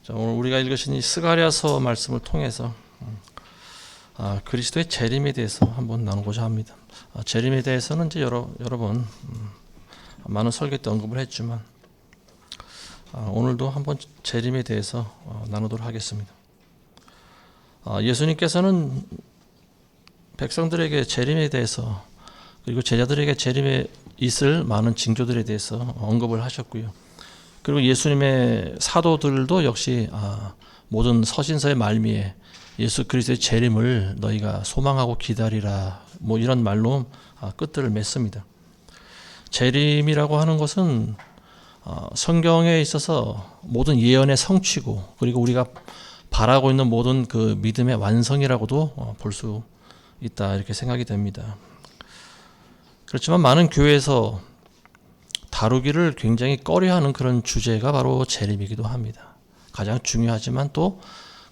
자, 오늘 우리가 읽으신 이 스가랴서 말씀을 통해서 그리스도의 재림에 대해서 한번 나누고자 합니다. 재림에 대해서는 이제 여러 번 많은 설교 때 언급을 했지만 오늘도 한번 재림에 대해서 나누도록 하겠습니다. 예수님께서는 백성들에게 재림에 대해서 그리고 제자들에게 재림에 있을 많은 징조들에 대해서 언급을 하셨고요. 그리고 예수님의 사도들도 역시 모든 서신서의 말미에 예수 그리스도의 재림을 너희가 소망하고 기다리라 뭐 이런 말로 끝들을 맺습니다. 재림이라고 하는 것은 성경에 있어서 모든 예언의 성취고 그리고 우리가 바라고 있는 모든 그 믿음의 완성이라고도 볼 수 있다 이렇게 생각이 됩니다. 그렇지만 많은 교회에서 다루기를 굉장히 꺼려하는 그런 주제가 바로 재림이기도 합니다. 가장 중요하지만 또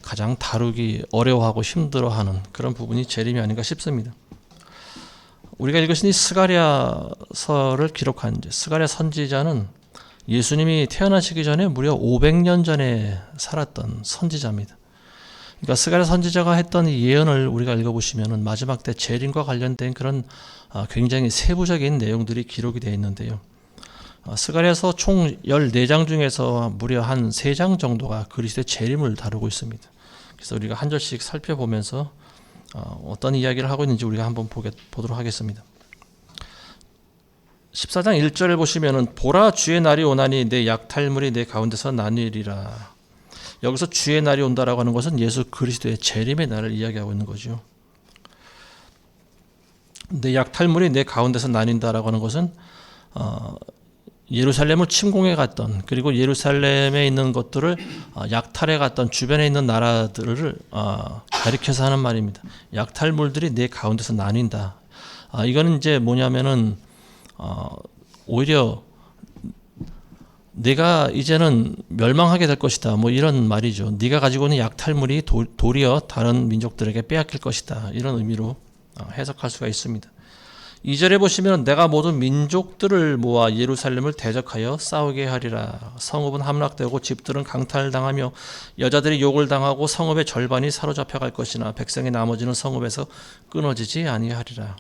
가장 다루기 어려워하고 힘들어하는 그런 부분이 재림이 아닌가 싶습니다. 우리가 읽으신 이 스가랴서를 기록한 스가랴 선지자는 예수님이 태어나시기 전에 무려 500년 전에 살았던 선지자입니다. 그러니까 스가랴 선지자가 했던 이 예언을 우리가 읽어보시면 마지막 때 재림과 관련된 그런 굉장히 세부적인 내용들이 기록이 되어 있는데요. 스가랴서 총 14장 중에서 무려 한 3장 정도가 그리스도의 재림을 다루고 있습니다. 그래서 우리가 한 절씩 살펴보면서 어떤 이야기를 하고 있는지 우리가 한번 보도록 하겠습니다. 14장 1절을 보시면은 보라 주의 날이 오나니 내 약탈물이 내 가운데서 나뉘리라. 여기서 주의 날이 온다라고 하는 것은 예수 그리스도의 재림의 날을 이야기하고 있는 거죠. 내 약탈물이 내 가운데서 나뉜다라고 하는 것은 예루살렘을 침공해 갔던 그리고 예루살렘에 있는 것들을 약탈해 갔던 주변에 있는 나라들을 가리켜서 하는 말입니다. 약탈물들이 내 가운데서 나뉜다. 이거는 이제 뭐냐면은 오히려 내가 이제는 멸망하게 될 것이다. 뭐 이런 말이죠. 네가 가지고 있는 약탈물이 도리어 다른 민족들에게 빼앗길 것이다. 이런 의미로 해석할 수가 있습니다. 2절에 보시면 내가 모든 민족들을 모아 예루살렘을 대적하여 싸우게 하리라. 성읍은 함락되고 집들은 강탈당하며 여자들이 욕을 당하고 성읍의 절반이 사로잡혀 갈 것이나 백성의 나머지는 성읍에서 끊어지지 아니하리라.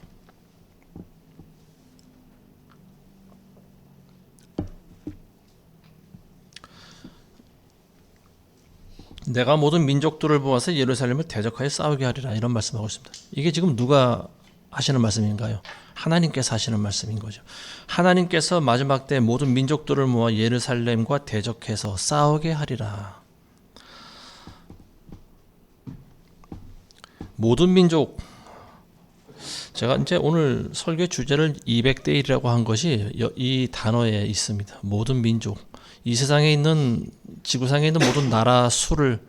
내가 모든 민족들을 모아서 예루살렘을 대적하여 싸우게 하리라. 이런 말씀하고 있습니다. 이게 지금 누가 하시는 말씀인가요? 하나님께서 하시는 말씀인 거죠. 하나님께서 마지막 때 모든 민족들을 모아 예루살렘과 대적해서 싸우게 하리라. 모든 민족. 제가 이제 오늘 설교 주제를 200대 1이라고 한 것이 이 단어에 있습니다. 모든 민족. 이 세상에 있는 지구상에 있는 모든 나라 수를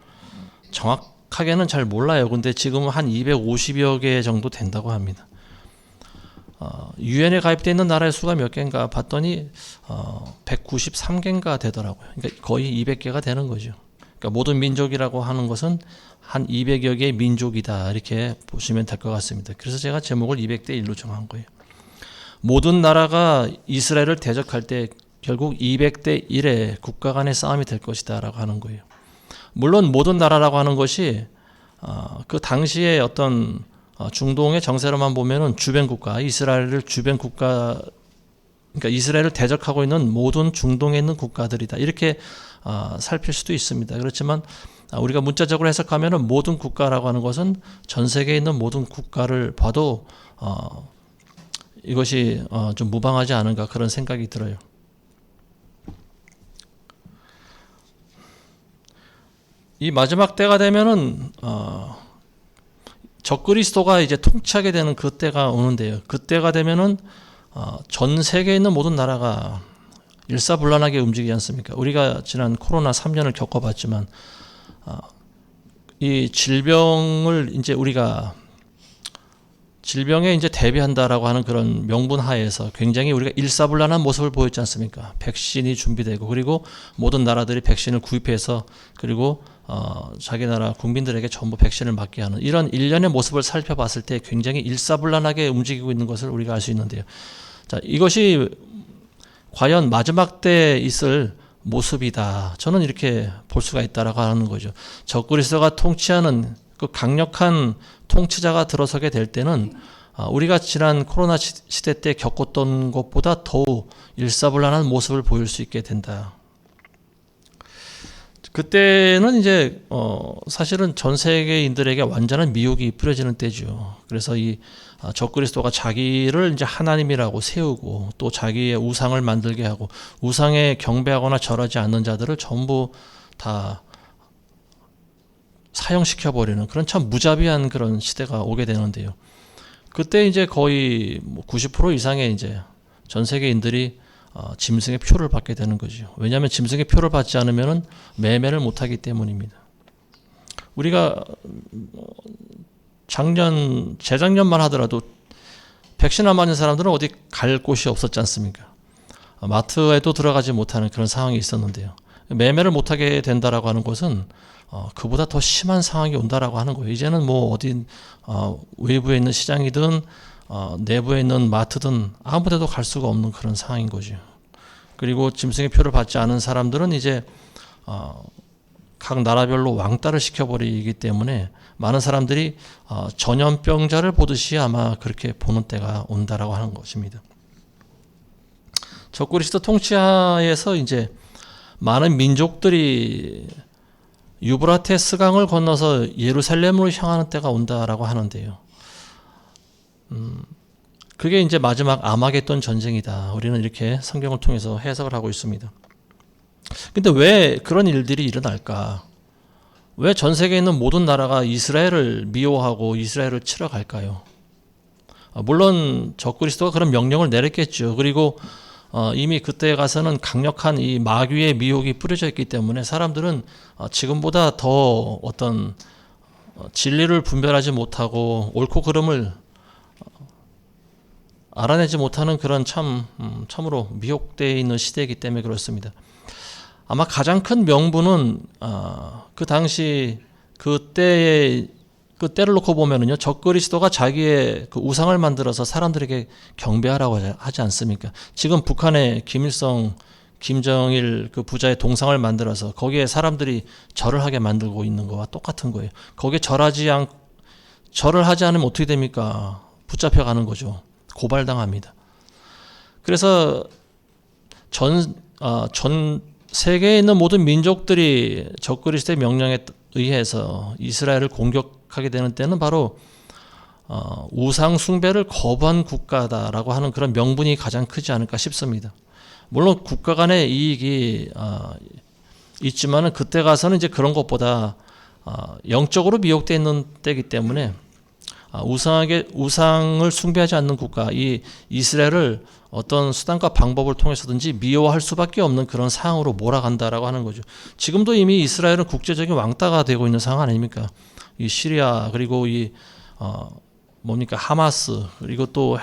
정확하게는 잘 몰라요. 근데 지금은 한 250여 개 정도 된다고 합니다. 유엔에 가입되어 있는 나라의 수가 몇 개인가 봤더니 193개인가 되더라고요. 그러니까 거의 200개가 되는 거죠. 그러니까 모든 민족이라고 하는 것은 한 200여 개의 민족이다 이렇게 보시면 될 것 같습니다. 그래서 제가 제목을 200대 1로 정한 거예요. 모든 나라가 이스라엘을 대적할 때 결국 200대 1의 국가 간의 싸움이 될 것이다 라고 하는 거예요. 물론 모든 나라라고 하는 것이 그 당시에 어떤 중동의 정세로만 보면은 주변 국가, 이스라엘을 주변 국가, 그러니까 이스라엘을 대적하고 있는 모든 중동에 있는 국가들이다. 이렇게 살필 수도 있습니다. 그렇지만 우리가 문자적으로 해석하면은 모든 국가라고 하는 것은 전 세계에 있는 모든 국가를 봐도 이것이 좀 무방하지 않은가 그런 생각이 들어요. 이 마지막 때가 되면은 적그리스도가 이제 통치하게 되는 그 때가 오는데요. 그 때가 되면은 전 세계에 있는 모든 나라가 일사불란하게 움직이지 않습니까? 우리가 지난 코로나 3년을 겪어봤지만 이 질병을 이제 우리가 질병에 이제 대비한다라고 하는 그런 명분 하에서 굉장히 우리가 일사불란한 모습을 보였지 않습니까? 백신이 준비되고 그리고 모든 나라들이 백신을 구입해서 그리고 자기 나라 국민들에게 전부 백신을 맞게 하는 이런 일련의 모습을 살펴봤을 때 굉장히 일사불란하게 움직이고 있는 것을 우리가 알 수 있는데요. 자, 이것이 과연 마지막 때 있을 모습이다. 저는 이렇게 볼 수가 있다라고 하는 거죠. 적그리스도가 통치하는 그 강력한 통치자가 들어서게 될 때는 우리가 지난 코로나 시대 때 겪었던 것보다 더욱 일사불란한 모습을 보일 수 있게 된다. 그때는 이제 사실은 전 세계인들에게 완전한 미혹이 뿌려지는 때죠. 그래서 이 적그리스도가 자기를 이제 하나님이라고 세우고 또 자기의 우상을 만들게 하고 우상에 경배하거나 절하지 않는 자들을 전부 다 사형시켜 버리는 그런 참 무자비한 그런 시대가 오게 되는데요. 그때 이제 거의 90% 이상의 이제 전 세계인들이 짐승의 표를 받게 되는 거죠. 왜냐하면 짐승의 표를 받지 않으면 매매를 못하기 때문입니다. 우리가 재작년만 하더라도 백신 안 맞은 사람들은 어디 갈 곳이 없었지 않습니까? 마트에도 들어가지 못하는 그런 상황이 있었는데요. 매매를 못하게 된다라고 하는 것은 그보다 더 심한 상황이 온다라고 하는 거예요. 이제는 뭐 어디 외부에 있는 시장이든 내부에 있는 마트든 아무 데도 갈 수가 없는 그런 상황인 거죠. 그리고 짐승의 표를 받지 않은 사람들은 이제 각 나라별로 왕따를 시켜버리기 때문에 많은 사람들이 전염병자를 보듯이 아마 그렇게 보는 때가 온다라고 하는 것입니다. 적그리스도 통치하에서 이제 많은 민족들이 유브라테스 강을 건너서 예루살렘으로 향하는 때가 온다라고 하는데요. 그게 이제 마지막 아마겟돈 전쟁이다. 우리는 이렇게 성경을 통해서 해석을 하고 있습니다. 근데 왜 그런 일들이 일어날까? 왜 전 세계에 있는 모든 나라가 이스라엘을 미워하고 이스라엘을 치러 갈까요? 물론 적그리스도가 그런 명령을 내렸겠죠. 그리고 이미 그때 가서는 강력한 이 마귀의 미혹이 뿌려져 있기 때문에 사람들은 지금보다 더 어떤 진리를 분별하지 못하고 옳고 그름을 알아내지 못하는 그런 참으로 미혹되어 있는 시대이기 때문에 그렇습니다. 아마 가장 큰 명분은 그 당시 그 때를 놓고 보면은요, 적그리스도가 자기의 그 우상을 만들어서 사람들에게 경배하라고 하지 않습니까? 지금 북한의 김일성, 김정일 그 부자의 동상을 만들어서 거기에 사람들이 절을 하게 만들고 있는 거와 똑같은 거예요. 거기에 절을 하지 않으면 어떻게 됩니까? 붙잡혀가는 거죠. 고발당합니다. 그래서 전 세계에 있는 모든 민족들이 적그리스도의 명령에 의해서 이스라엘을 공격하게 되는 때는 바로 우상 숭배를 거부한 국가다라고 하는 그런 명분이 가장 크지 않을까 싶습니다. 물론 국가 간의 이익이 있지만은 그때 가서는 이제 그런 것보다 영적으로 미혹되어 있는 때이기 때문에 우상을 숭배하지 않는 국가, 이 이스라엘을 어떤 수단과 방법을 통해서든지 미워할 수밖에 없는 그런 상황으로 몰아간다라고 하는 거죠. 지금도 이미 이스라엘은 국제적인 왕따가 되고 있는 상황 아닙니까? 이 시리아 그리고 이 하마스 그리고 또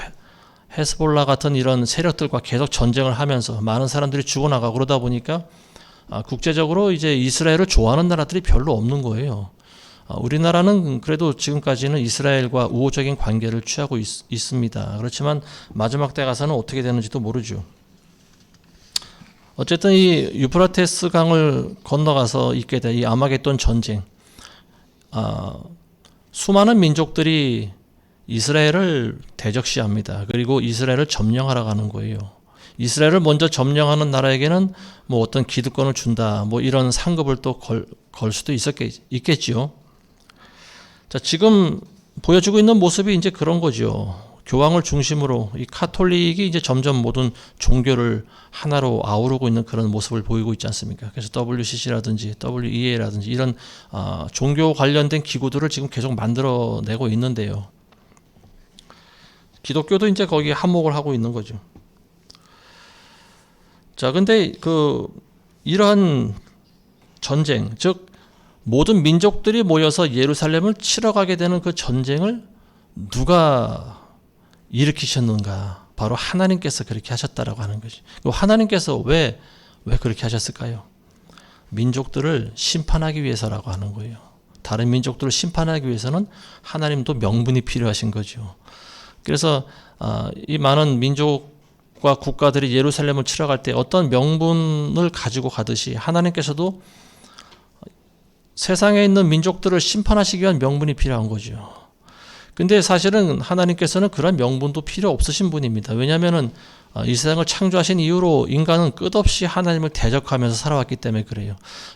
헤스볼라 같은 이런 세력들과 계속 전쟁을 하면서 많은 사람들이 죽어나가고 그러다 보니까 국제적으로 이제 이스라엘을 좋아하는 나라들이 별로 없는 거예요. 우리나라는 그래도 지금까지는 이스라엘과 우호적인 관계를 취하고 있습니다. 그렇지만 마지막 때 가서는 어떻게 되는지도 모르죠. 어쨌든 이 유프라테스 강을 건너가서 있게 된 이 아마겟돈 전쟁, 수많은 민족들이 이스라엘을 대적시합니다. 그리고 이스라엘을 점령하러 가는 거예요. 이스라엘을 먼저 점령하는 나라에게는 뭐 어떤 기득권을 준다, 뭐 이런 상급을 또 걸 수도 있겠지요. 자, 지금 보여주고 있는 모습이 이제 그런 거죠. 교황을 중심으로 이 카톨릭이 이제 점점 모든 종교를 하나로 아우르고 있는 그런 모습을 보이고 있지 않습니까? 그래서 WCC라든지 WEA라든지 이런 종교 관련된 기구들을 지금 계속 만들어내고 있는데요. 기독교도 이제 거기에 한몫을 하고 있는 거죠. 자, 근데 이러한 전쟁, 즉 모든 민족들이 모여서 예루살렘을 치러 가게 되는 그 전쟁을 누가 일으키셨는가? 바로 하나님께서 그렇게 하셨다라고 하는 것이. 하나님께서 왜 그렇게 하셨을까요? 민족들을 심판하기 위해서라고 하는 거예요. 다른 민족들을 심판하기 위해서는 하나님도 명분이 필요하신 거죠. 그래서 이 많은 민족 민족과 국가들이 예루살렘을 치러 갈 때 어떤 명분을 가지고 가듯이 하나님께서도 세상에 있는 민족들을 심판하시기 위한 명분이 필요한 거죠. 근데 사실은 하나님께서는 그런 명분도 필요 없으신 분입니다. 왜냐하면 이 세상을 창조하신 이후로 인간은 끝없이 하나님을 대적하면서 살아왔기 때문에 그래요.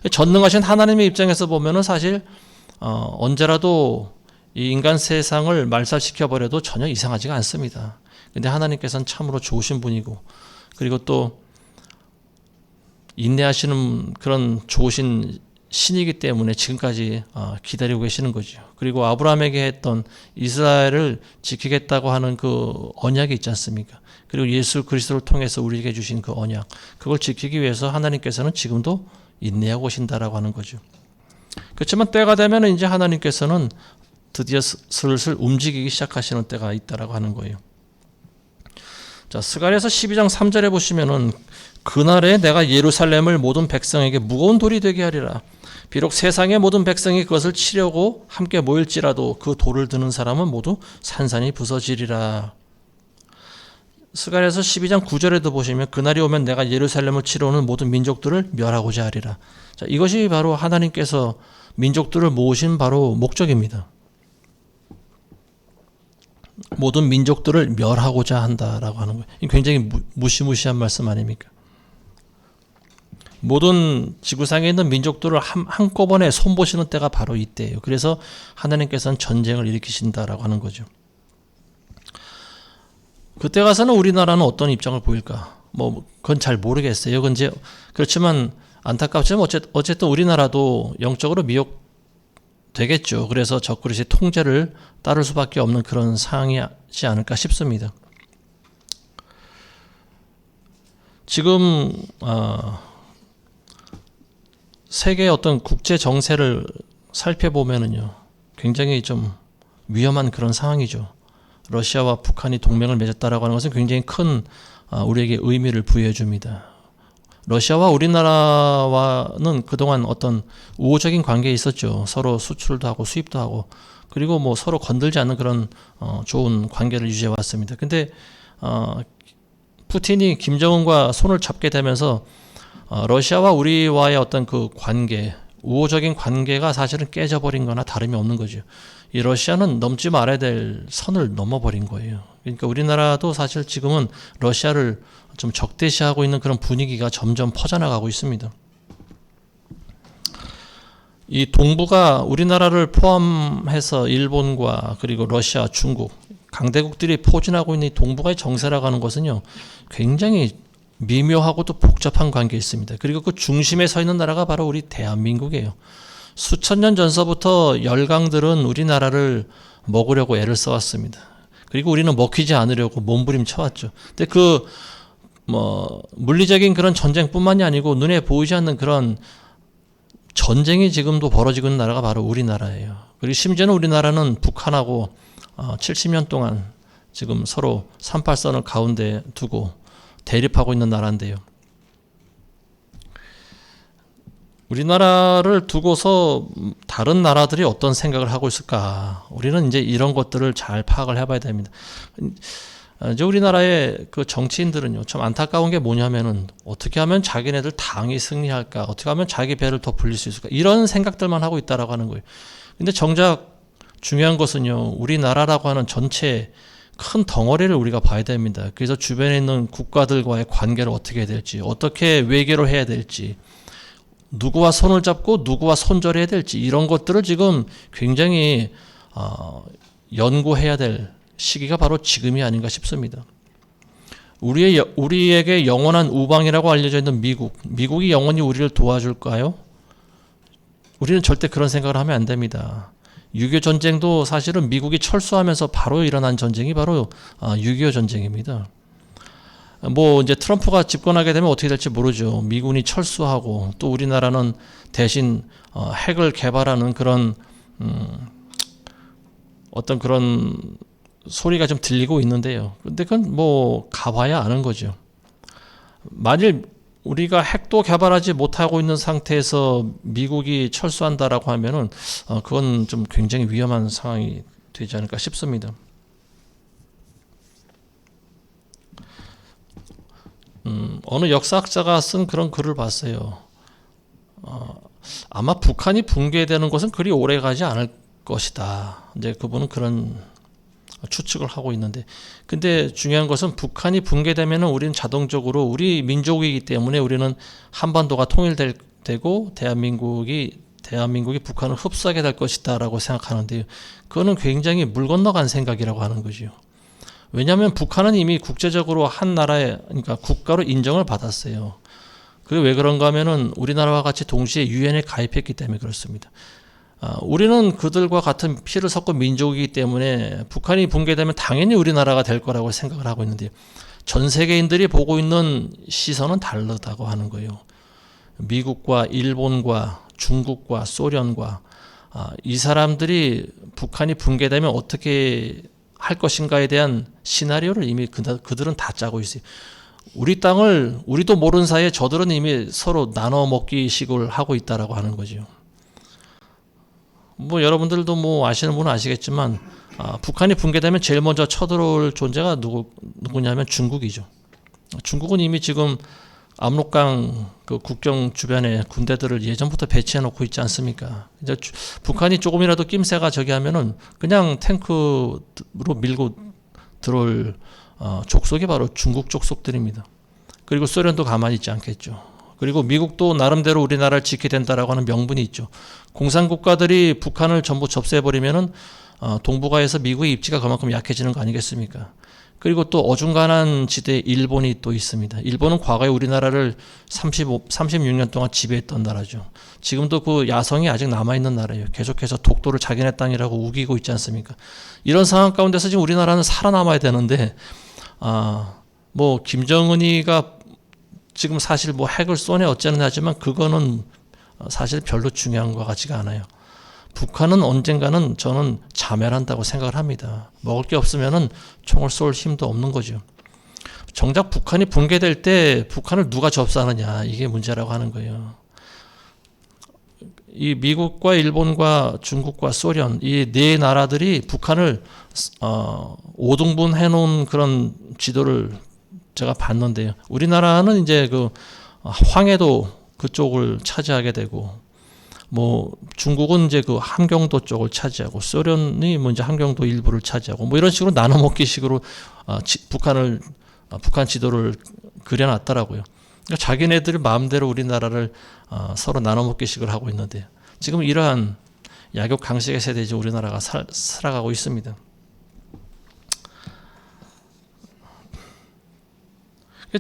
전능하신 하나님의 입장에서 보면은 사실 언제라도 이 인간 세상을 말살시켜 버려도 전혀 이상하지가 않습니다. 근데 하나님께서는 참으로 좋으신 분이고, 그리고 또 인내하시는 그런 좋으신 신이기 때문에 지금까지 기다리고 계시는 거죠. 그리고 아브라함에게 했던 이스라엘을 지키겠다고 하는 그 언약이 있지 않습니까? 그리고 예수 그리스도를 통해서 우리에게 주신 그 언약, 그걸 지키기 위해서 하나님께서는 지금도 인내하고 오신다라고 하는 거죠. 그렇지만 때가 되면 이제 하나님께서는 드디어 슬슬 움직이기 시작하시는 때가 있다라고 하는 거예요. 자, 스가랴서 12장 3절에 보시면은 그날에 내가 예루살렘을 모든 백성에게 무거운 돌이 되게 하리라. 비록 세상의 모든 백성이 그것을 치려고 함께 모일지라도 그 돌을 드는 사람은 모두 산산이 부서지리라. 스가랴서 12장 9절에도 보시면 그날이 오면 내가 예루살렘을 치러 오는 모든 민족들을 멸하고자 하리라. 자, 이것이 바로 하나님께서 민족들을 모으신 바로 목적입니다. 모든 민족들을 멸하고자 한다라고 하는 거예요. 굉장히 무시무시한 말씀 아닙니까? 모든 지구상에 있는 민족들을 한꺼번에 손보시는 때가 바로 이때예요. 그래서 하나님께서는 전쟁을 일으키신다라고 하는 거죠. 그때 가서는 우리나라는 어떤 입장을 보일까? 그건 잘 모르겠어요. 그렇지만 안타깝지만 어쨌든 우리나라도 영적으로 미혹되겠죠. 그래서 적그리스도의 통제를 따를 수밖에 없는 그런 상황이지 않을까 싶습니다. 지금 세계의 어떤 국제 정세를 살펴보면은요, 굉장히 좀 위험한 그런 상황이죠. 러시아와 북한이 동맹을 맺었다라고 하는 것은 굉장히 큰 우리에게 의미를 부여해 줍니다. 러시아와 우리나라와는 그동안 어떤 우호적인 관계에 있었죠. 서로 수출도 하고 수입도 하고, 그리고 서로 건들지 않는 그런 좋은 관계를 유지해 왔습니다. 근데 푸틴이 김정은과 손을 잡게 되면서 러시아와 우리와의 어떤 그 관계, 우호적인 관계가 사실은 깨져버린 거나 다름이 없는 거죠. 이 러시아는 넘지 말아야 될 선을 넘어버린 거예요. 그러니까 우리나라도 사실 지금은 러시아를 좀 적대시하고 있는 그런 분위기가 점점 퍼져나가고 있습니다. 이 동부가 우리나라를 포함해서 일본과 그리고 러시아, 중국, 강대국들이 포진하고 있는 이 동북아의 정세라고 하는 것은요, 굉장히 미묘하고 또 복잡한 관계에 있습니다. 그리고 그 중심에 서 있는 나라가 바로 우리 대한민국이에요. 수천 년 전서부터 열강들은 우리나라를 먹으려고 애를 써왔습니다. 그리고 우리는 먹히지 않으려고 몸부림쳐왔죠. 근데 물리적인 그런 전쟁뿐만이 아니고 눈에 보이지 않는 그런 전쟁이 지금도 벌어지고 있는 나라가 바로 우리나라예요. 그리고 심지어는 우리나라는 북한하고 70년 동안 지금 서로 38선을 가운데 두고 대립하고 있는 나라인데요. 우리나라를 두고서 다른 나라들이 어떤 생각을 하고 있을까? 우리는 이제 이런 것들을 잘 파악을 해봐야 됩니다. 이제 우리나라의 그 정치인들은요, 참 안타까운 게 뭐냐면은 어떻게 하면 자기네들 당이 승리할까? 어떻게 하면 자기 배를 더 불릴 수 있을까? 이런 생각들만 하고 있다라고 하는 거예요. 근데 정작 중요한 것은요, 우리나라라고 하는 전체 큰 덩어리를 우리가 봐야 됩니다. 그래서 주변에 있는 국가들과의 관계를 어떻게 해야 될지, 어떻게 외교를 해야 될지, 누구와 손을 잡고 누구와 손절해야 될지, 이런 것들을 지금 굉장히 연구해야 될 시기가 바로 지금이 아닌가 싶습니다. 우리에게 영원한 우방이라고 알려져 있는 미국이 영원히 우리를 도와줄까요? 우리는 절대 그런 생각을 하면 안 됩니다. 6.25 전쟁도 사실은 미국이 철수하면서 바로 일어난 전쟁이 바로 6.25 전쟁입니다. 이제 트럼프가 집권하게 되면 어떻게 될지 모르죠. 미군이 철수하고 또 우리나라는 대신 핵을 개발하는 그런 어떤 그런 소리가 좀 들리고 있는데요. 근데 그건 가봐야 아는 거죠. 만일 우리가 핵도 개발하지 못하고 있는 상태에서 미국이 철수한다라고 하면은 그건 좀 굉장히 위험한 상황이 되지 않을까 싶습니다. 어느 역사학자가 쓴 그런 글을 봤어요. 아마 북한이 붕괴되는 것은 그리 오래 가지 않을 것이다. 이제 그분은 그런 추측을 하고 있는데, 근데 중요한 것은 북한이 붕괴되면 우리는 자동적으로 우리 민족이기 때문에 우리는 한반도가 통일되고 대한민국이 북한을 흡수하게 될 것이다라고 생각하는데요. 그거는 굉장히 물 건너간 생각이라고 하는 거죠. 왜냐하면 북한은 이미 국제적으로 한 나라의, 그러니까 국가로 인정을 받았어요. 그게 왜 그런가 하면은 우리나라와 같이 동시에 유엔에 가입했기 때문에 그렇습니다. 우리는 그들과 같은 피를 섞은 민족이기 때문에 북한이 붕괴되면 당연히 우리나라가 될 거라고 생각을 하고 있는데, 전 세계인들이 보고 있는 시선은 다르다고 하는 거예요. 미국과 일본과 중국과 소련과 이 사람들이 북한이 붕괴되면 어떻게 할 것인가에 대한 시나리오를 이미 그들은 다 짜고 있어요. 우리 땅을 우리도 모르는 사이에 저들은 이미 서로 나눠 먹기 식을 하고 있다라고 하는 거죠. 뭐 여러분들도 뭐 아시는 분은 아시겠지만 북한이 붕괴되면 제일 먼저 쳐들어올 존재가 누구냐면 중국이죠. 중국은 이미 지금 압록강 그 국경 주변에 군대들을 예전부터 배치해 놓고 있지 않습니까? 이제 북한이 조금이라도 낌새가 저기 하면은 그냥 탱크로 밀고 들어올 족속이 바로 중국 족속들입니다. 그리고 소련도 가만히 있지 않겠죠. 그리고 미국도 나름대로 우리나라를 지켜야 된다라고 하는 명분이 있죠. 공산국가들이 북한을 전부 접수해버리면은 동북아에서 미국의 입지가 그만큼 약해지는 거 아니겠습니까? 그리고 또 어중간한 지대에 일본이 또 있습니다. 일본은 과거에 우리나라를 36년 동안 지배했던 나라죠. 지금도 그 야성이 아직 남아있는 나라예요. 계속해서 독도를 자기네 땅이라고 우기고 있지 않습니까? 이런 상황 가운데서 지금 우리나라는 살아남아야 되는데, 뭐 김정은이가 지금 사실 뭐 핵을 쏘네 어쩌는 하지만 그거는 사실 별로 중요한 것 같지가 않아요. 북한은 언젠가는 저는 자멸한다고 생각을 합니다. 먹을 게 없으면은 총을 쏠 힘도 없는 거죠. 정작 북한이 붕괴될 때 북한을 누가 접수하느냐, 이게 문제라고 하는 거예요. 이 미국과 일본과 중국과 소련, 이 네 나라들이 북한을 5등분 해놓은 그런 지도를 제가 봤는데요. 우리나라는 이제 그 황해도 그쪽을 차지하게 되고, 뭐 중국은 이제 그 함경도 쪽을 차지하고, 소련이 뭐 이제 함경도 일부를 차지하고, 뭐 이런 식으로 나눠 먹기 식으로 북한 지도를 그려놨더라고요. 그러니까 자기네들 마음대로 우리나라를 서로 나눠 먹기 식을 하고 있는데, 지금 이러한 약육 강식의 세대에 우리나라가 살아가고 있습니다.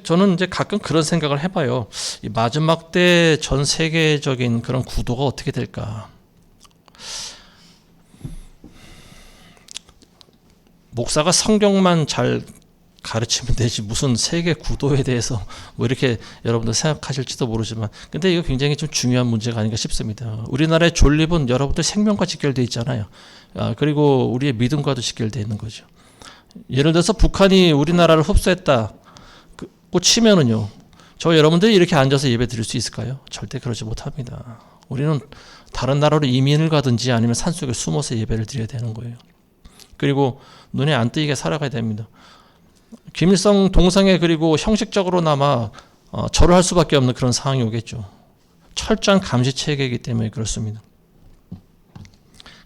저는 이제 가끔 그런 생각을 해봐요. 이 마지막 때 전 세계적인 그런 구도가 어떻게 될까? 목사가 성경만 잘 가르치면 되지 무슨 세계 구도에 대해서 뭐 이렇게 여러분들 생각하실지도 모르지만, 근데 이거 굉장히 좀 중요한 문제가 아닌가 싶습니다. 우리나라의 존립은 여러분들 생명과 직결되어 있잖아요. 그리고 우리의 믿음과도 직결되어 있는 거죠. 예를 들어서 북한이 우리나라를 흡수했다 고 치면은요, 저 여러분들이 이렇게 앉아서 예배 드릴 수 있을까요? 절대 그러지 못합니다. 우리는 다른 나라로 이민을 가든지 아니면 산속에 숨어서 예배를 드려야 되는 거예요. 그리고 눈에 안 띄게 살아가야 됩니다. 김일성 동상에 그리고 형식적으로나마 절을 할 수밖에 없는 그런 상황이 오겠죠. 철저한 감시 체계이기 때문에 그렇습니다.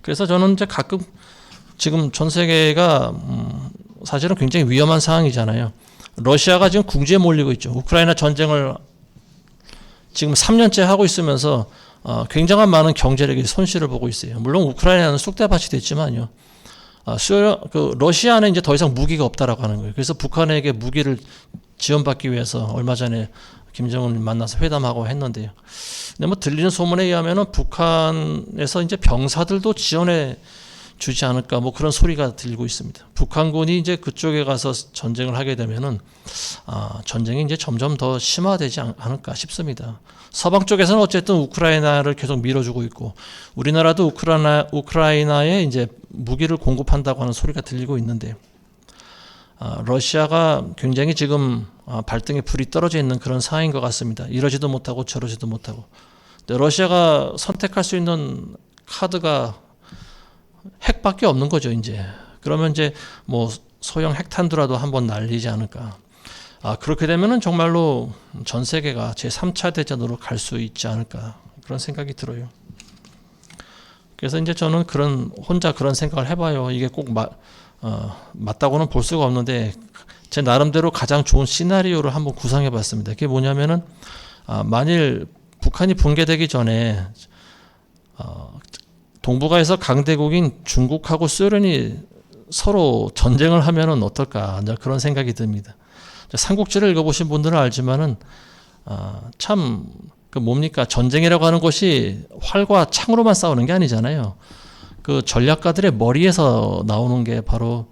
그래서 저는 이제 가끔 지금 전 세계가 사실은 굉장히 위험한 상황이잖아요. 러시아가 지금 궁지에 몰리고 있죠. 우크라이나 전쟁을 지금 3년째 하고 있으면서 굉장한 많은 경제력의 손실을 보고 있어요. 물론 우크라이나는 쑥대밭이 됐지만요. 러시아는 이제 더 이상 무기가 없다라고 하는 거예요. 그래서 북한에게 무기를 지원받기 위해서 얼마 전에 김정은을 만나서 회담하고 했는데요. 근데 뭐 들리는 소문에 의하면은 북한에서 이제 병사들도 지원해 주지 않을까, 뭐 그런 소리가 들리고 있습니다. 북한군이 이제 그쪽에 가서 전쟁을 하게 되면은 전쟁이 이제 점점 더 심화되지 않을까 싶습니다. 서방 쪽에서는 어쨌든 우크라이나를 계속 밀어주고 있고, 우리나라도 우크라이나에 이제 무기를 공급한다고 하는 소리가 들리고 있는데, 러시아가 굉장히 지금 발등에 불이 떨어져 있는 그런 상황인 것 같습니다. 이러지도 못하고 저러지도 못하고. 근데 러시아가 선택할 수 있는 카드가 핵밖에 없는 거죠, 이제. 그러면 이제 뭐 소형 핵탄두라도 한번 날리지 않을까. 그렇게 되면은 정말로 전 세계가 제3차 대전으로 갈 수 있지 않을까 그런 생각이 들어요. 그래서 이제 저는 혼자 그런 생각을 해봐요. 이게 꼭 맞다고는 볼 수가 없는데 제 나름대로 가장 좋은 시나리오를 한번 구상해봤습니다. 그게 뭐냐면은 만일 북한이 붕괴되기 전에 동북아에서 강대국인 중국하고 소련이 서로 전쟁을 하면은 어떨까 그런 생각이 듭니다. 삼국지를 읽어보신 분들은 알지만은 참 뭡니까 전쟁이라고 하는 것이 활과 창으로만 싸우는 게 아니잖아요. 그 전략가들의 머리에서 나오는 게 바로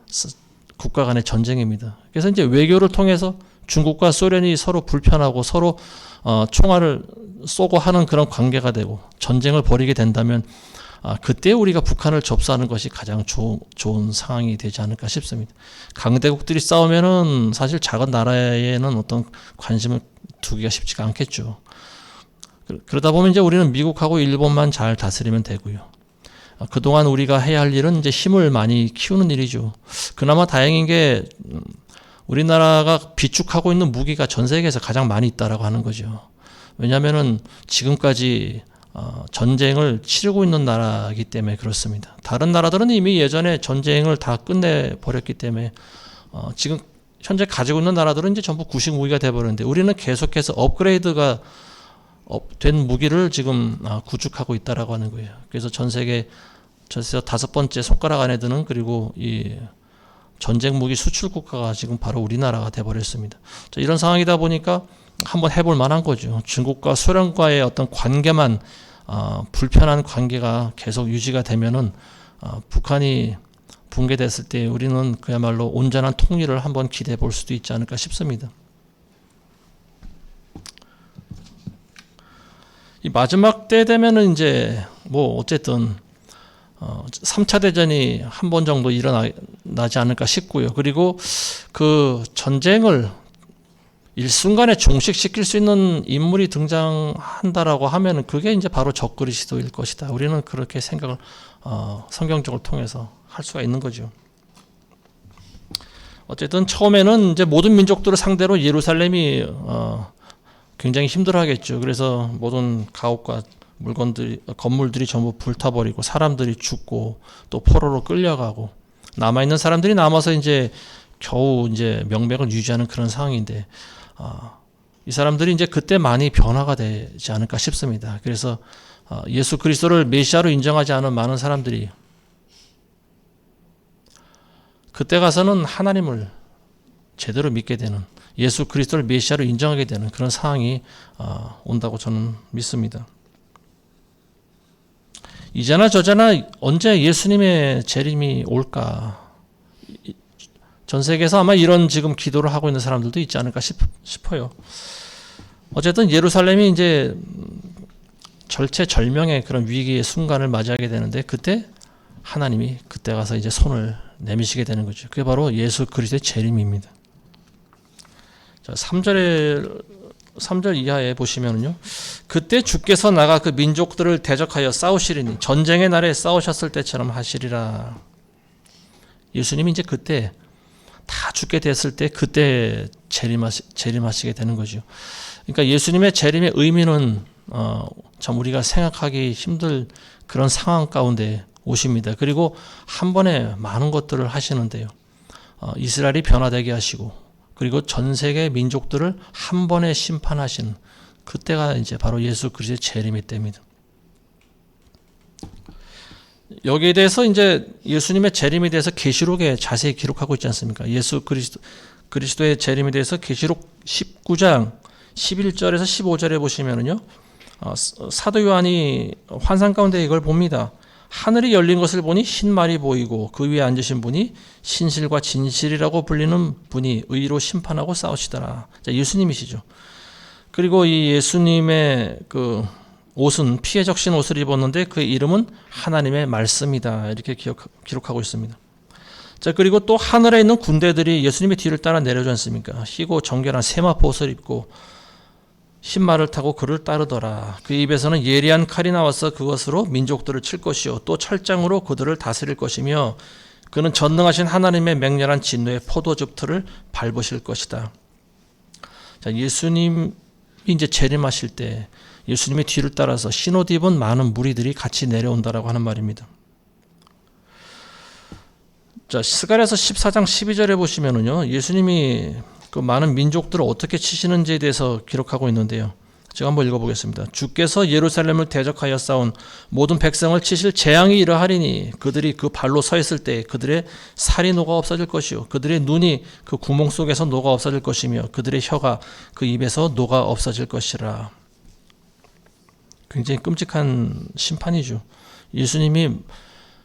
국가 간의 전쟁입니다. 그래서 이제 외교를 통해서 중국과 소련이 서로 불편하고 서로 총알을 쏘고 하는 그런 관계가 되고 전쟁을 벌이게 된다면 그때 우리가 북한을 접수하는 것이 가장 좋은 상황이 되지 않을까 싶습니다. 강대국들이 싸우면은 사실 작은 나라에는 어떤 관심을 두기가 쉽지가 않겠죠. 그러다 보면 이제 우리는 미국하고 일본만 잘 다스리면 되고요. 그동안 우리가 해야 할 일은 이제 힘을 많이 키우는 일이죠. 그나마 다행인 게 우리나라가 비축하고 있는 무기가 전 세계에서 가장 많이 있다라고 하는 거죠. 왜냐하면은 지금까지 전쟁을 치르고 있는 나라이기 때문에 그렇습니다. 다른 나라들은 이미 예전에 전쟁을 다 끝내버렸기 때문에 지금 현재 가지고 있는 나라들은 이제 전부 구식 무기가 돼버렸는데 우리는 계속해서 업그레이드가 된 무기를 지금 구축하고 있다라고 하는 거예요. 그래서 전 세계에서 5번째 손가락 안에 드는 그리고 이 전쟁 무기 수출 국가가 지금 바로 우리나라가 돼버렸습니다. 자, 이런 상황이다 보니까 한번 해볼 만한 거죠. 중국과 소련과의 어떤 관계만 불편한 관계가 계속 유지가 되면은 북한이 붕괴됐을 때 우리는 그야말로 온전한 통일을 한번 기대해 볼 수도 있지 않을까 싶습니다. 이 마지막 때 되면은 이제 어쨌든 3차 대전이 한 번 정도 일어나지 않을까 싶고요. 그리고 그 전쟁을 일순간에 종식시킬 수 있는 인물이 등장한다라고 하면은 그게 이제 바로 적그리스도일 것이다. 우리는 그렇게 생각을 성경적으로 통해서 할 수가 있는 거죠. 어쨌든 처음에는 이제 모든 민족들을 상대로 예루살렘이 굉장히 힘들어하겠죠. 그래서 모든 가옥과 건물들이 전부 불타버리고 사람들이 죽고 또 포로로 끌려가고 남아있는 사람들이 남아서 이제 겨우 이제 명맥을 유지하는 그런 상황인데 이 사람들이 이제 그때 많이 변화가 되지 않을까 싶습니다. 그래서 예수 그리스도를 메시아로 인정하지 않은 많은 사람들이 그때 가서는 하나님을 제대로 믿게 되는 예수 그리스도를 메시아로 인정하게 되는 그런 상황이 온다고 저는 믿습니다. 이제나 저제나 언제 예수님의 재림이 올까? 전 세계에서 아마 이런 지금 기도를 하고 있는 사람들도 있지 않을까 싶어요. 어쨌든 예루살렘이 이제 절체절명의 그런 위기의 순간을 맞이하게 되는데 그때 하나님이 그때 가서 이제 손을 내미시게 되는 거죠. 그게 바로 예수 그리스도의 재림입니다. 자, 3절 이하에 보시면은요. 그때 주께서 나가 그 민족들을 대적하여 싸우시리니 전쟁의 날에 싸우셨을 때처럼 하시리라. 예수님이 이제 그때 다 죽게 됐을 때 그때 재림하시게 되는 거죠. 그러니까 예수님의 재림의 의미는 참 우리가 생각하기 힘들 그런 상황 가운데 오십니다. 그리고 한 번에 많은 것들을 하시는데요. 이스라엘이 변화되게 하시고 그리고 전 세계 민족들을 한 번에 심판하시는 그때가 이제 바로 예수 그리스도의 재림의 때입니다. 여기에 대해서 이제 예수님의 재림에 대해서 계시록에 자세히 기록하고 있지 않습니까? 예수 그리스도의 재림에 대해서 계시록 19장 11절에서 15절에 보시면은요. 사도 요한이 환상 가운데 이걸 봅니다. 하늘이 열린 것을 보니 흰 말이 보이고 그 위에 앉으신 분이 신실과 진실이라고 불리는 분이 의로 심판하고 싸우시더라. 자, 예수님이시죠. 그리고 이 예수님의 그 옷은 피에 적신 옷을 입었는데 그 이름은 하나님의 말씀이다. 이렇게 기록하고 있습니다. 자, 그리고 또 하늘에 있는 군대들이 예수님의 뒤를 따라 내려오지 않습니까? 희고 정결한 세마포 옷을 입고 흰 말을 타고 그를 따르더라. 그 입에서는 예리한 칼이 나와서 그것으로 민족들을 칠 것이요 또 철장으로 그들을 다스릴 것이며 그는 전능하신 하나님의 맹렬한 진노의 포도즙 틀을 밟으실 것이다. 자, 예수님이 이제 재림하실 때 예수님의 뒤를 따라서 신옷 입은 많은 무리들이 같이 내려온다라고 하는 말입니다. 자, 스가랴서 14장 12절에 보시면은요, 예수님이 그 많은 민족들을 어떻게 치시는지에 대해서 기록하고 있는데요. 제가 한번 읽어보겠습니다. 주께서 예루살렘을 대적하여 싸운 모든 백성을 치실 재앙이 이러하리니 그들이 그 발로 서 있을 때 그들의 살이 녹아 없어질 것이요 그들의 눈이 그 구멍 속에서 녹아 없어질 것이며 그들의 혀가 그 입에서 녹아 없어질 것이라. 굉장히 끔찍한 심판이죠. 예수님의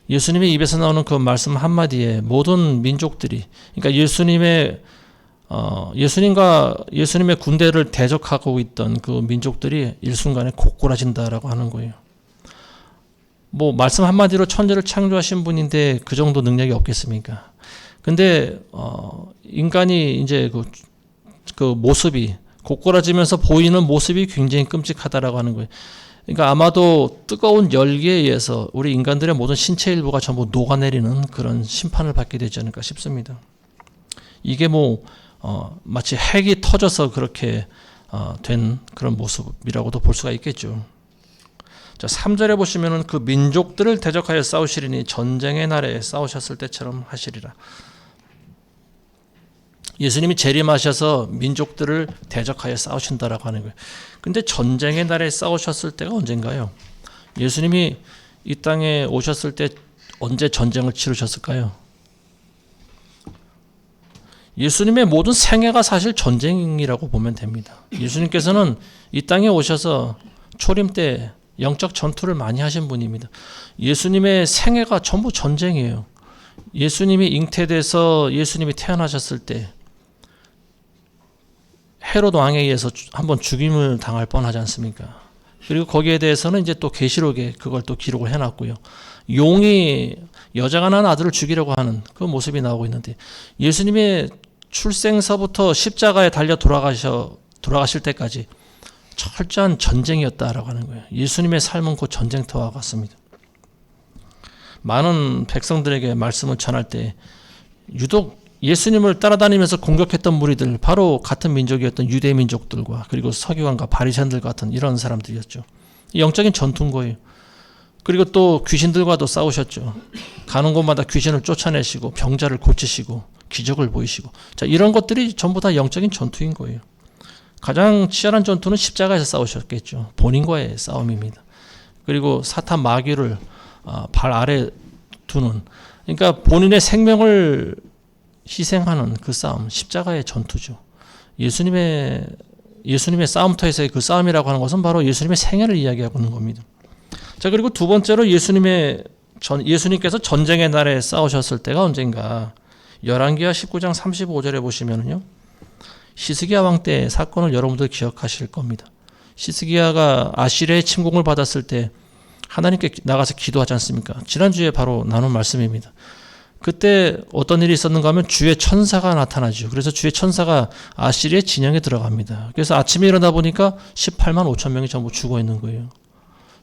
입에서 나오는 그 말씀 한마디에 모든 민족들이, 그러니까 예수님의 군대를 대적하고 있던 그 민족들이 일순간에 고꾸라진다라고 하는 거예요. 뭐 말씀 한마디로 천지를 창조하신 분인데 그 정도 능력이 없겠습니까? 근데 인간이 이제 그 모습이 고꾸라지면서 보이는 모습이 굉장히 끔찍하다라고 하는 거예요. 그러니까 아마도 뜨거운 열기에 의해서 우리 인간들의 모든 신체 일부가 전부 녹아내리는 그런 심판을 받게 되지 않을까 싶습니다. 이게 마치 핵이 터져서 그렇게 된 그런 모습이라고도 볼 수가 있겠죠. 자, 3절에 보시면은 그 민족들을 대적하여 싸우시리니 전쟁의 날에 싸우셨을 때처럼 하시리라. 예수님이 재림하셔서 민족들을 대적하여 싸우신다라고 하는 거예요. 근데 전쟁의 날에 싸우셨을 때가 언젠가요? 예수님이 이 땅에 오셨을 때 언제 전쟁을 치르셨을까요? 예수님의 모든 생애가 사실 전쟁이라고 보면 됩니다. 예수님께서는 이 땅에 오셔서 초림 때 영적 전투를 많이 하신 분입니다. 예수님의 생애가 전부 전쟁이에요. 예수님이 잉태돼서 예수님이 태어나셨을 때 헤롯 왕에 의해서 한번 죽임을 당할 뻔하지 않습니까? 그리고 거기에 대해서는 이제 또 계시록에 그걸 또 기록을 해놨고요. 용이 여자가 낳은 아들을 죽이려고 하는 그 모습이 나오고 있는데 예수님의 출생서부터 십자가에 달려 돌아가실 때까지 철저한 전쟁이었다라고 하는 거예요. 예수님의 삶은 곧 전쟁터와 같습니다. 많은 백성들에게 말씀을 전할 때 유독 예수님을 따라다니면서 공격했던 무리들, 바로 같은 민족이었던 유대 민족들과 그리고 서기관과 바리새인들 같은 이런 사람들이었죠. 영적인 전투인 거예요. 그리고 또 귀신들과도 싸우셨죠. 가는 곳마다 귀신을 쫓아내시고 병자를 고치시고 기적을 보이시고, 자, 이런 것들이 전부 다 영적인 전투인 거예요. 가장 치열한 전투는 십자가에서 싸우셨겠죠. 본인과의 싸움입니다. 그리고 사탄 마귀를 발 아래 두는, 그러니까 본인의 생명을 희생하는 그 싸움, 십자가의 전투죠. 예수님의 싸움터에서의 그 싸움이라고 하는 것은 바로 예수님의 생애를 이야기하고 있는 겁니다. 자, 그리고 두 번째로 예수님께서 전쟁의 날에 싸우셨을 때가 언젠가, 열왕기하 19장 35절에 보시면은요, 히스기야 왕 때 사건을 여러분들 기억하실 겁니다. 히스기야가 아시리아의 침공을 받았을 때 하나님께 나가서 기도하지 않습니까? 지난주에 바로 나눈 말씀입니다. 그때 어떤 일이 있었는가 하면 주의 천사가 나타나죠. 그래서 주의 천사가 아시리아의 진영에 들어갑니다. 그래서 아침에 일어나 보니까 18만 5천 명이 전부 죽어 있는 거예요.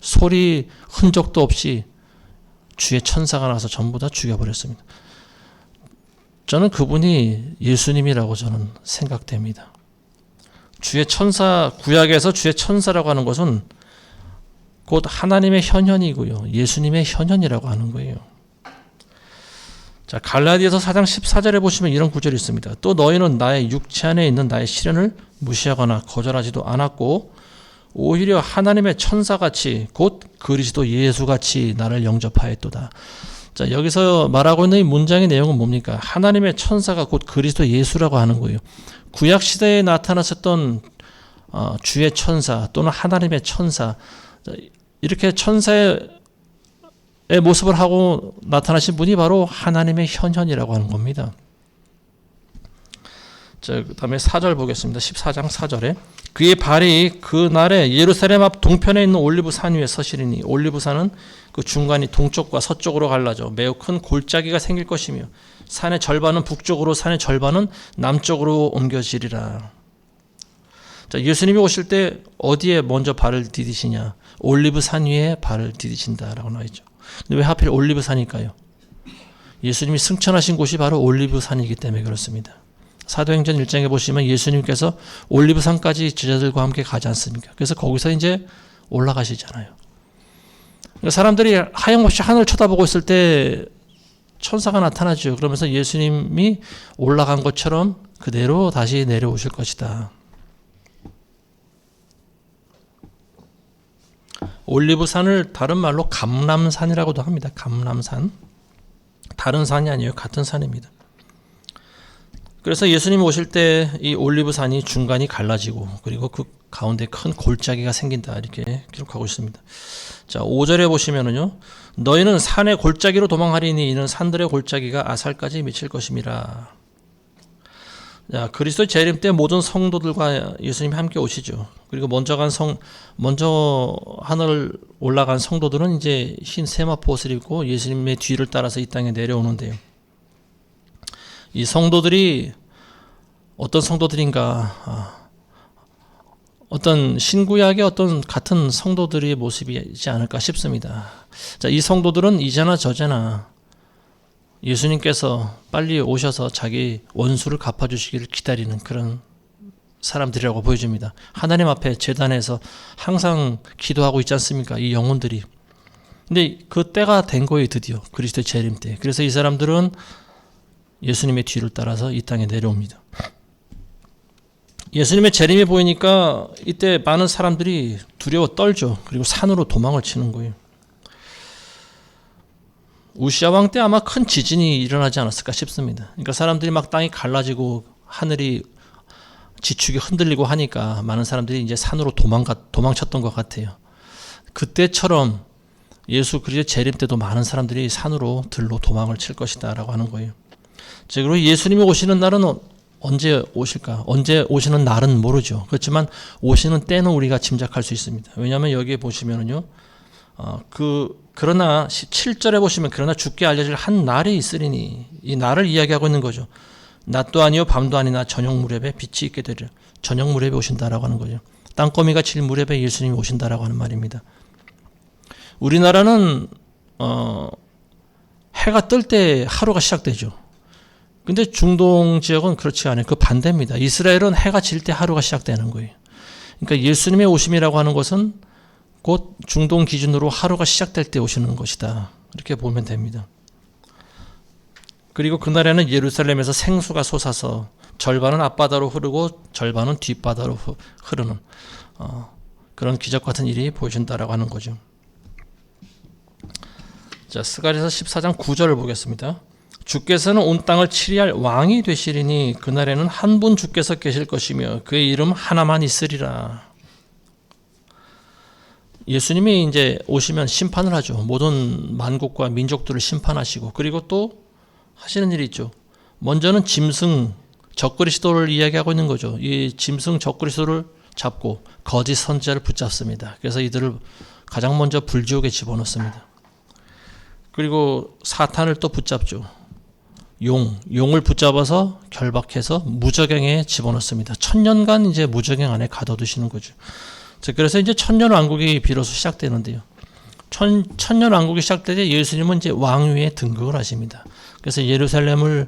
소리 흔적도 없이 주의 천사가 나서 전부 다 죽여버렸습니다. 저는 그분이 예수님이라고 저는 생각됩니다. 주의 천사, 구약에서 주의 천사라고 하는 것은 곧 하나님의 현현이고요. 예수님의 현현이라고 하는 거예요. 자, 갈라디아서 4장 14절에 보시면 이런 구절이 있습니다. 또 너희는 나의 육체 안에 있는 나의 시련을 무시하거나 거절하지도 않았고 오히려 하나님의 천사같이 곧 그리스도 예수같이 나를 영접하였도다. 자, 여기서 말하고 있는 이 문장의 내용은 뭡니까? 하나님의 천사가 곧 그리스도 예수라고 하는 거예요. 구약 시대에 나타났었던 주의 천사 또는 하나님의 천사, 이렇게 천사의 모습을 하고 나타나신 분이 바로 하나님의 현현이라고 하는 겁니다. 자, 그 다음에 4절 보겠습니다. 14장 4절에 그의 발이 그 날에 예루살렘 앞 동편에 있는 올리브 산 위에 서시리니, 올리브 산은 그 중간이 동쪽과 서쪽으로 갈라져 매우 큰 골짜기가 생길 것이며 산의 절반은 북쪽으로 산의 절반은 남쪽으로 옮겨지리라. 자, 예수님이 오실 때 어디에 먼저 발을 디디시냐? 올리브 산 위에 발을 디디신다라고 나와 있죠. 근데 왜 하필 올리브 산일까요? 예수님이 승천하신 곳이 바로 올리브 산이기 때문에 그렇습니다. 사도행전 1장에 보시면 예수님께서 올리브산까지 제자들과 함께 가지 않습니까? 그래서 거기서 이제 올라가시잖아요. 그러니까 사람들이 하염없이 하늘을 쳐다보고 있을 때 천사가 나타나죠. 그러면서 예수님이 올라간 것처럼 그대로 다시 내려오실 것이다. 올리브산을 다른 말로 감람산이라고도 합니다. 감람산. 다른 산이 아니에요. 같은 산입니다. 그래서 예수님이 오실 때 이 올리브산이 중간이 갈라지고 그리고 그 가운데 큰 골짜기가 생긴다. 이렇게 기록하고 있습니다. 자, 5절에 보시면은요. 너희는 산의 골짜기로 도망하리니 이는 산들의 골짜기가 아살까지 미칠 것임이라. 자, 그리스도의 재림 때 모든 성도들과 예수님이 함께 오시죠. 그리고 먼저 하늘 올라간 성도들은 이제 흰 세마포 옷을 입고 예수님의 뒤를 따라서 이 땅에 내려오는데요. 이 성도들이 어떤 성도들인가? 어떤 신구약의 어떤 같은 성도들의 모습이지 않을까 싶습니다. 자, 이 성도들은 이제나 저제나 예수님께서 빨리 오셔서 자기 원수를 갚아주시기를 기다리는 그런 사람들이라고 보여집니다. 하나님 앞에 제단에서 항상 기도하고 있지 않습니까? 이 영혼들이. 근데 그 때가 된 거예요, 드디어. 그리스도의 재림 때. 그래서 이 사람들은 예수님의 뒤를 따라서 이 땅에 내려옵니다. 예수님의 재림이 보이니까 이때 많은 사람들이 두려워 떨죠. 그리고 산으로 도망을 치는 거예요. 우시아 왕 때 아마 큰 지진이 일어나지 않았을까 싶습니다. 그러니까 사람들이 막 땅이 갈라지고 하늘이 지축이 흔들리고 하니까 많은 사람들이 이제 산으로 도망쳤던 것 같아요. 그때처럼 예수 그리스도의 재림 때도 많은 사람들이 산으로 들로 도망을 칠 것이다라고 하는 거예요. 그리고 예수님이 오시는 날은 언제 오실까? 언제 오시는 날은 모르죠. 그렇지만 오시는 때는 우리가 짐작할 수 있습니다. 왜냐하면 여기에 보시면은요, 그러나 7절에 보시면 그러나 주께 알려질 한 날이 있으리니 이 날을 이야기하고 있는 거죠. 낮도 아니요 밤도 아니나 저녁 무렵에 빛이 있게 되리라. 저녁 무렵에 오신다라고 하는 거죠. 땅거미가 질 무렵에 예수님이 오신다라고 하는 말입니다. 우리나라는 해가 뜰 때 하루가 시작되죠. 근데 중동 지역은 그렇지 않아요. 그 반대입니다. 이스라엘은 해가 질 때 하루가 시작되는 거예요. 그러니까 예수님의 오심이라고 하는 것은 곧 중동 기준으로 하루가 시작될 때 오시는 것이다. 이렇게 보면 됩니다. 그리고 그날에는 예루살렘에서 생수가 솟아서 절반은 앞바다로 흐르고 절반은 뒷바다로 흐르는 그런 기적 같은 일이 보여진다라고 하는 거죠. 자, 스가랴서 14장 9절을 보겠습니다. 주께서는 온 땅을 치리할 왕이 되시리니 그날에는 한 분 주께서 계실 것이며 그의 이름 하나만 있으리라. 예수님이 이제 오시면 심판을 하죠. 모든 만국과 민족들을 심판하시고 그리고 또 하시는 일이 있죠. 먼저는 짐승 적그리스도를 이야기하고 있는 거죠. 이 짐승 적그리스도를 잡고 거짓 선지자를 붙잡습니다. 그래서 이들을 가장 먼저 불지옥에 집어넣습니다. 그리고 사탄을 또 붙잡죠. 용을 붙잡아서 결박해서 무저갱에 집어넣습니다. 1000년간 이제 무저갱 안에 가둬두시는 거죠. 그래서 이제 천년왕국이 비로소 시작되는데요. 천년왕국이 시작될 때 예수님은 이제 왕위에 등극을 하십니다. 그래서 예루살렘에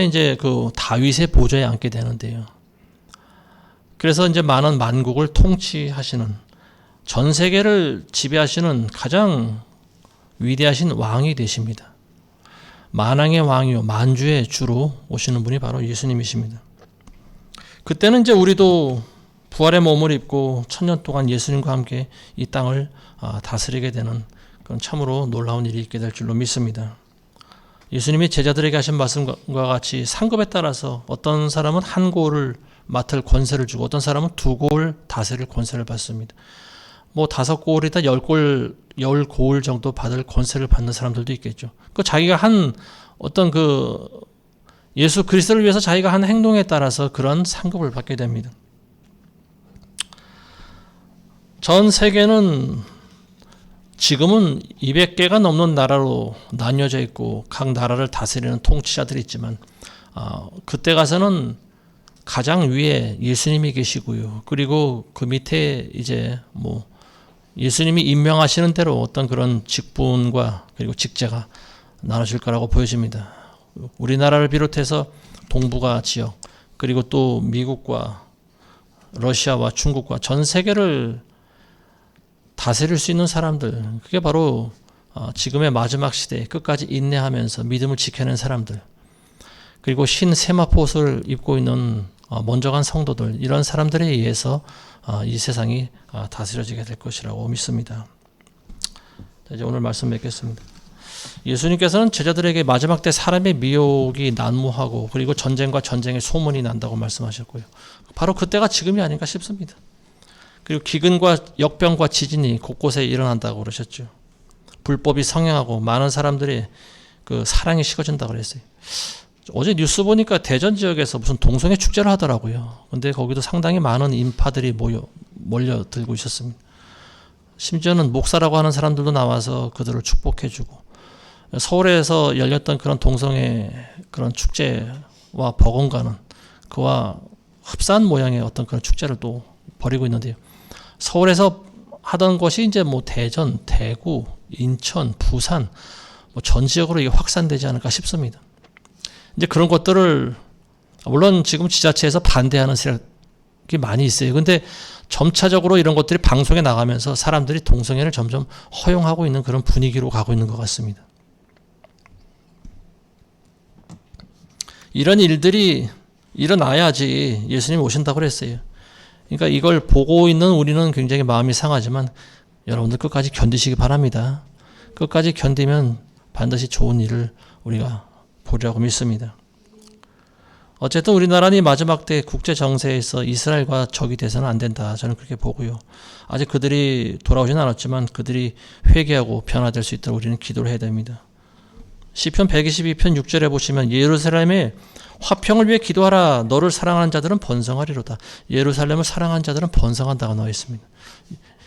이제 그 다윗의 보좌에 앉게 되는데요. 그래서 이제 많은 만국을 통치하시는 전 세계를 지배하시는 가장 위대하신 왕이 되십니다. 만왕의 왕이요 만주의 주로 오시는 분이 바로 예수님이십니다. 그때는 이제 우리도 부활의 몸을 입고 1000년 동안 예수님과 함께 이 땅을 다스리게 되는 그런 참으로 놀라운 일이 있게 될 줄로 믿습니다. 예수님이 제자들에게 하신 말씀과 같이 상급에 따라서 어떤 사람은 한 고을 맡을 권세를 주고 어떤 사람은 2고을 다스릴 권세를 받습니다. 뭐 5고을이다 10고을 정도 받을 권세를 받는 사람들도 있겠죠. 그 자기가 한 어떤 그 예수 그리스도를 위해서 자기가 한 행동에 따라서 그런 상급을 받게 됩니다. 전 세계는 지금은 200개가 넘는 나라로 나뉘어져 있고 각 나라를 다스리는 통치자들이 있지만 그때 가서는 가장 위에 예수님이 계시고요. 그리고 그 밑에 이제 뭐 예수님이 임명하시는 대로 어떤 그런 직분과 그리고 직제가 나눠질 거라고 보여집니다. 우리나라를 비롯해서 동북아 지역, 그리고 또 미국과 러시아와 중국과 전 세계를 다스릴 수 있는 사람들, 그게 바로 지금의 마지막 시대에 끝까지 인내하면서 믿음을 지켜낸 사람들, 그리고 흰 세마포옷을 입고 있는 먼저 간 성도들, 이런 사람들에 의해서 이 세상이 다스려지게 될 것이라고 믿습니다. 이제 오늘 말씀 맺겠습니다. 예수님께서는 제자들에게 마지막 때 사람의 미혹이 난무하고 그리고 전쟁과 전쟁의 소문이 난다고 말씀하셨고요. 바로 그때가 지금이 아닌가 싶습니다. 그리고 기근과 역병과 지진이 곳곳에 일어난다고 그러셨죠. 불법이 성행하고 많은 사람들이 그 사랑이 식어진다고 그랬어요. 어제 뉴스 보니까 대전 지역에서 무슨 동성애 축제를 하더라고요. 근데 거기도 상당히 많은 인파들이 몰려들고 있었습니다. 심지어는 목사라고 하는 사람들도 나와서 그들을 축복해주고, 서울에서 열렸던 그런 동성애 그런 축제와 버금가는 그와 흡사한 모양의 어떤 그런 축제를 또 벌이고 있는데요. 서울에서 하던 것이 이제 뭐 대전, 대구, 인천, 부산 전 지역으로 이게 확산되지 않을까 싶습니다. 이제 그런 것들을 물론 지금 지자체에서 반대하는 세력이 많이 있어요. 근데 점차적으로 이런 것들이 방송에 나가면서 사람들이 동성애를 점점 허용하고 있는 그런 분위기로 가고 있는 것 같습니다. 이런 일들이 일어나야지 예수님 오신다고 그랬어요. 그러니까 이걸 보고 있는 우리는 굉장히 마음이 상하지만 여러분들 끝까지 견디시기 바랍니다. 끝까지 견디면 반드시 좋은 일을 우리가 보리라고 믿습니다. 어쨌든 우리나라는 마지막 때 국제 정세에서 이스라엘과 적이 돼서는 안 된다. 저는 그렇게 보고요. 아직 그들이 돌아오지는 않았지만 그들이 회개하고 변화될 수 있도록 우리는 기도를 해야 됩니다. 시편 122편 6절에 보시면 예루살렘에 화평을 위해 기도하라. 너를 사랑하는 자들은 번성하리로다. 예루살렘을 사랑하는 자들은 번성한다고 나와 있습니다.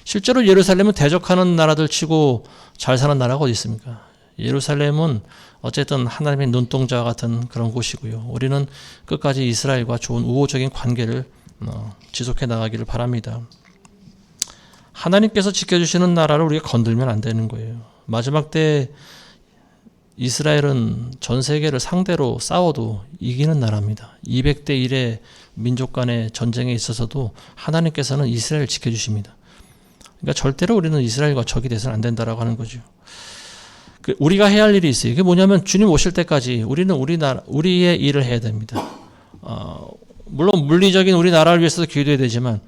실제로 예루살렘은 대적하는 나라들 치고 잘 사는 나라가 어디 있습니까? 예루살렘은 어쨌든 하나님의 눈동자 같은 그런 곳이고요. 우리는 끝까지 이스라엘과 좋은 우호적인 관계를 지속해 나가기를 바랍니다. 하나님께서 지켜주시는 나라를 우리가 건들면 안 되는 거예요. 마지막 때 이스라엘은 전 세계를 상대로 싸워도 이기는 나라입니다. 200대 1의 민족 간의 전쟁에 있어서도 하나님께서는 이스라엘을 지켜주십니다. 그러니까 절대로 우리는 이스라엘과 적이 돼서는 안 된다라고 하는 거죠. 우리가 해야 할 일이 있어요. 이게 뭐냐면 주님 오실 때까지 우리는 우리의 일을 해야 됩니다. 물론 물리적인 우리나라를 위해서도 기도해야 되지만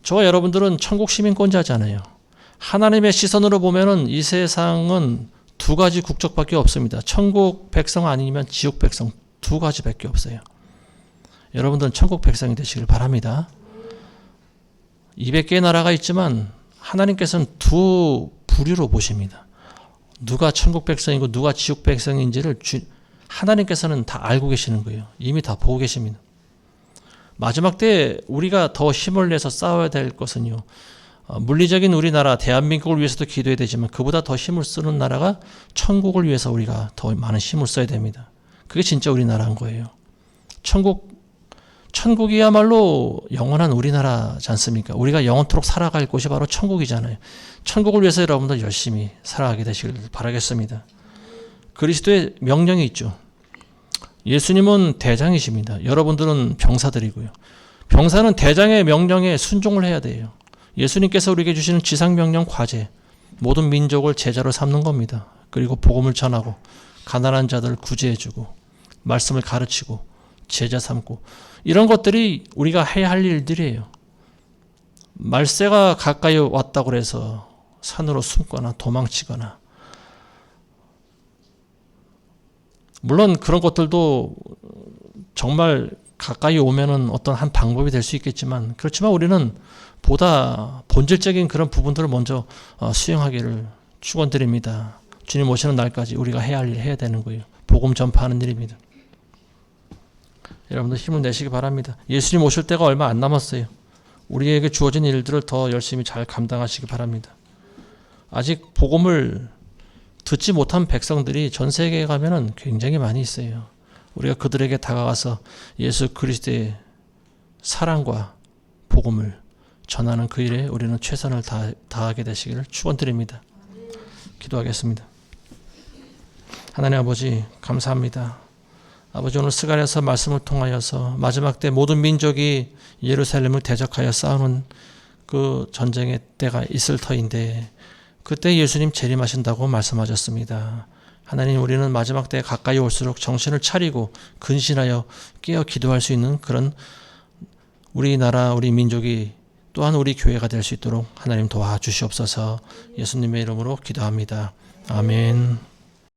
저와 여러분들은 천국 시민권자잖아요. 하나님의 시선으로 보면은 이 세상은 두 가지 국적밖에 없습니다. 천국 백성 아니면 지옥 백성 두 가지밖에 없어요. 여러분들은 천국 백성이 되시길 바랍니다. 200개의 나라가 있지만 하나님께서는 두 부류로 보십니다. 누가 천국 백성이고 누가 지옥 백성인지를 하나님께서는 다 알고 계시는 거예요. 이미 다 보고 계십니다. 마지막 때 우리가 더 힘을 내서 싸워야 될 것은요. 물리적인 우리나라 대한민국을 위해서도 기도해야 되지만 그보다 더 힘을 쓰는 나라가 천국을 위해서 우리가 더 많은 힘을 써야 됩니다. 그게 진짜 우리나라인 거예요. 천국이야말로 영원한 우리나라지 않습니까? 우리가 영원토록 살아갈 곳이 바로 천국이잖아요. 천국을 위해서 여러분들 열심히 살아가게 되시길 바라겠습니다. 그리스도의 명령이 있죠. 예수님은 대장이십니다. 여러분들은 병사들이고요. 병사는 대장의 명령에 순종을 해야 돼요. 예수님께서 우리에게 주시는 지상명령 과제, 모든 민족을 제자로 삼는 겁니다. 그리고 복음을 전하고 가난한 자들을 구제해주고 말씀을 가르치고 제자 삼고 이런 것들이 우리가 해야 할 일들이에요. 말세가 가까이 왔다고 해서 산으로 숨거나 도망치거나 물론 그런 것들도 정말 가까이 오면은 어떤 한 방법이 될 수 있겠지만 그렇지만 우리는 보다 본질적인 그런 부분들을 먼저 수행하기를 축원드립니다. 주님 오시는 날까지 우리가 해야 할 일 해야 되는 거예요. 복음 전파하는 일입니다. 여러분들 힘을 내시기 바랍니다. 예수님 오실 때가 얼마 안 남았어요. 우리에게 주어진 일들을 더 열심히 잘 감당하시기 바랍니다. 아직 복음을 듣지 못한 백성들이 전 세계에 가면은 굉장히 많이 있어요. 우리가 그들에게 다가가서 예수 그리스도의 사랑과 복음을 전하는 그 일에 우리는 최선을 다하게 되시기를 축원드립니다. 기도하겠습니다. 하나님 아버지 감사합니다. 아버지 오늘 스가랴서 말씀을 통하여서 마지막 때 모든 민족이 예루살렘을 대적하여 싸우는 그 전쟁의 때가 있을 터인데 그때 예수님 재림하신다고 말씀하셨습니다. 하나님 우리는 마지막 때에 가까이 올수록 정신을 차리고 근신하여 깨어 기도할 수 있는 그런 우리나라 우리 민족이 또한 우리 교회가 될 수 있도록 하나님 도와주시옵소서. 예수님의 이름으로 기도합니다. 아멘.